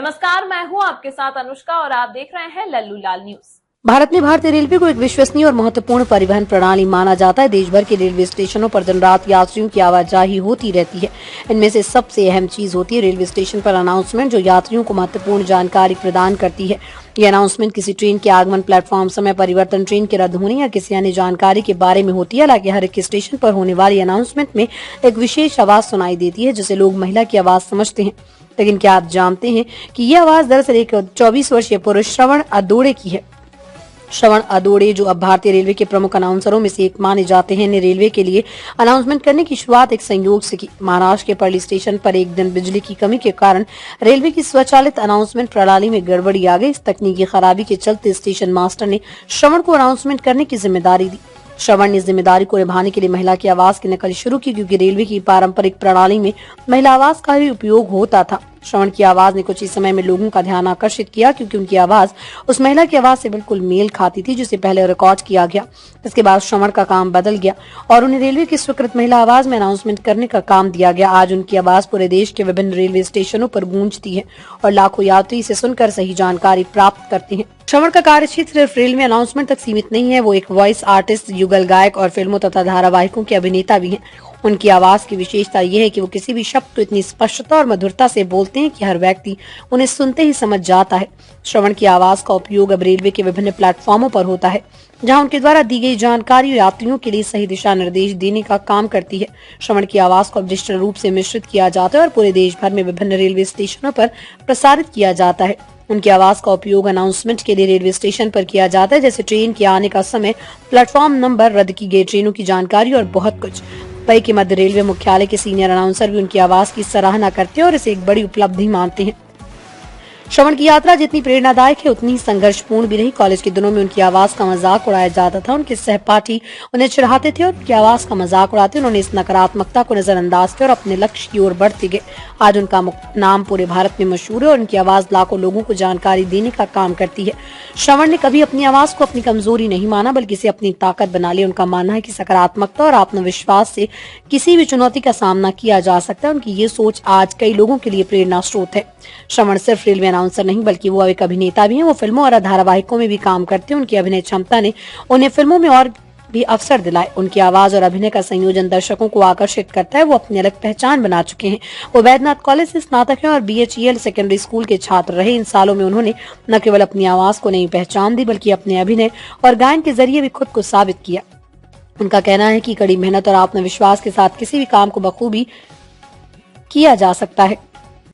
नमस्कार, मैं हूं आपके साथ अनुष्का और आप देख रहे हैं लल्लू लाल न्यूज। भारत में भारतीय रेलवे को एक विश्वसनीय और महत्वपूर्ण परिवहन प्रणाली माना जाता है। देश भर के रेलवे स्टेशनों पर दिन रात यात्रियों की आवाजाही होती रहती है। इनमें से सबसे अहम चीज होती है रेलवे स्टेशन पर अनाउंसमेंट, जो यात्रियों को महत्वपूर्ण जानकारी प्रदान करती है। ये अनाउंसमेंट किसी ट्रेन के आगमन, प्लेटफॉर्म समय परिवर्तन, ट्रेन के रद्द होने या किसी अन्य जानकारी के बारे में होती है। हालांकि हर एक स्टेशन पर होने वाली अनाउंसमेंट में एक विशेष आवाज सुनाई देती है, जिसे लोग महिला की आवाज समझते हैं। लेकिन क्या आप जानते हैं कि ये आवाज दरअसल एक 24 वर्षीय पुरुष श्रवण अदोड़े की है। श्रवण अदोड़े, जो अब भारतीय रेलवे के प्रमुख अनाउंसरों में से एक माने जाते हैं, ने रेलवे के लिए अनाउंसमेंट करने की शुरुआत एक संयोग से की। महाराष्ट्र के पर्ली स्टेशन पर एक दिन बिजली की कमी के कारण रेलवे की स्वचालित अनाउंसमेंट प्रणाली में गड़बड़ी आ गई। इस तकनीकी खराबी के चलते स्टेशन मास्टर ने श्रवण को अनाउंसमेंट करने की जिम्मेदारी दी। श्रवण ने इस जिम्मेदारी को निभाने के लिए महिला की आवाज की नकल शुरू की, क्योंकि रेलवे की पारंपरिक प्रणाली में महिला आवाज का भी उपयोग होता था। श्रवण की आवाज ने कुछ ही समय में लोगों का ध्यान आकर्षित किया, क्योंकि उनकी आवाज उस महिला की आवाज से बिल्कुल मेल खाती थी जिसे पहले रिकॉर्ड किया गया। इसके बाद श्रवण का काम बदल गया और उन्हें रेलवे की स्वीकृत महिला आवाज में अनाउंसमेंट करने का काम दिया गया। आज उनकी आवाज पूरे देश के विभिन्न रेलवे स्टेशनों पर गूंजती है और लाखों यात्री इसे सुनकर सही जानकारी प्राप्त करते हैं। श्रवण का कार्य क्षेत्र सिर्फ रेलवे अनाउंसमेंट तक सीमित नहीं है। वो एक वॉइस आर्टिस्ट, युगल गायक और फिल्मों तथा धारावाहिकों के अभिनेता भी हैं। उनकी आवाज की विशेषता यह है कि वो किसी भी शब्द को इतनी स्पष्टता और मधुरता से बोलते हैं कि हर व्यक्ति उन्हें सुनते ही समझ जाता है। श्रवण की आवाज का उपयोग अब रेलवे के विभिन्न प्लेटफॉर्मों पर होता है, जहां उनके द्वारा दी गई जानकारी यात्रियों के लिए सही दिशा निर्देश देने का काम करती है। श्रवण की आवाज को अब डिजिटल रूप से मिश्रित किया जाता है और पूरे देश भर में विभिन्न रेलवे स्टेशनों पर प्रसारित किया जाता है। उनकी आवाज का उपयोग अनाउंसमेंट के लिए रेलवे स्टेशन पर किया जाता है, जैसे ट्रेन के आने का समय, प्लेटफॉर्म नंबर, रद्द की गई ट्रेनों की जानकारी और बहुत कुछ। मुंबई के मध्य रेलवे मुख्यालय के सीनियर अनाउंसर भी उनकी आवाज की सराहना करते हैं और इसे एक बड़ी उपलब्धि मानते हैं। श्रवण की यात्रा जितनी प्रेरणादायक है उतनी संघर्षपूर्ण भी रही। कॉलेज के दिनों में उनकी आवाज का मजाक उड़ाया जाता था। उनके सहपाठी उन्हें चिढ़ाते थे और उनकी आवाज का मजाक उड़ाते। उन्होंने इस नकारात्मकता को नजरअंदाज किया और अपने लक्ष्य की ओर बढ़ते गए। आज उनका नाम पूरे भारत में मशहूर है और उनकी आवाज लाखों लोगों को जानकारी देने का काम करती है। श्रवण ने कभी अपनी आवाज को अपनी कमजोरी नहीं माना, बल्कि इसे अपनी ताकत बना लिया। उनका मानना है कि सकारात्मकता और आत्मविश्वास से किसी भी चुनौती का सामना किया जा सकता है। उनकी ये सोच आज कई लोगों के लिए प्रेरणा स्रोत है। श्रवण सिर्फ रेलवे अनाउंसर नहीं, बल्कि वो एक अभिनेता भी हैं। वो फिल्मों और धारावाहिकों में भी काम करते हैं। उनकी अभिनय क्षमता ने उन्हें फिल्मों में और भी अवसर दिलाए। उनकी आवाज और अभिनय का संयोजन दर्शकों को आकर्षित करता है। वो अपनी अलग पहचान बना चुके हैं। वो वैद्यनाथ कॉलेज से स्नातक हैं और BHEL सेकेंडरी स्कूल के छात्र रहे। इन सालों में उन्होंने न केवल अपनी आवाज को नई पहचान दी, बल्कि अपने अभिनय और गायन के जरिए भी खुद को साबित किया। उनका कहना है कि कड़ी मेहनत और आत्मविश्वास के साथ किसी भी काम को बखूबी किया जा सकता है।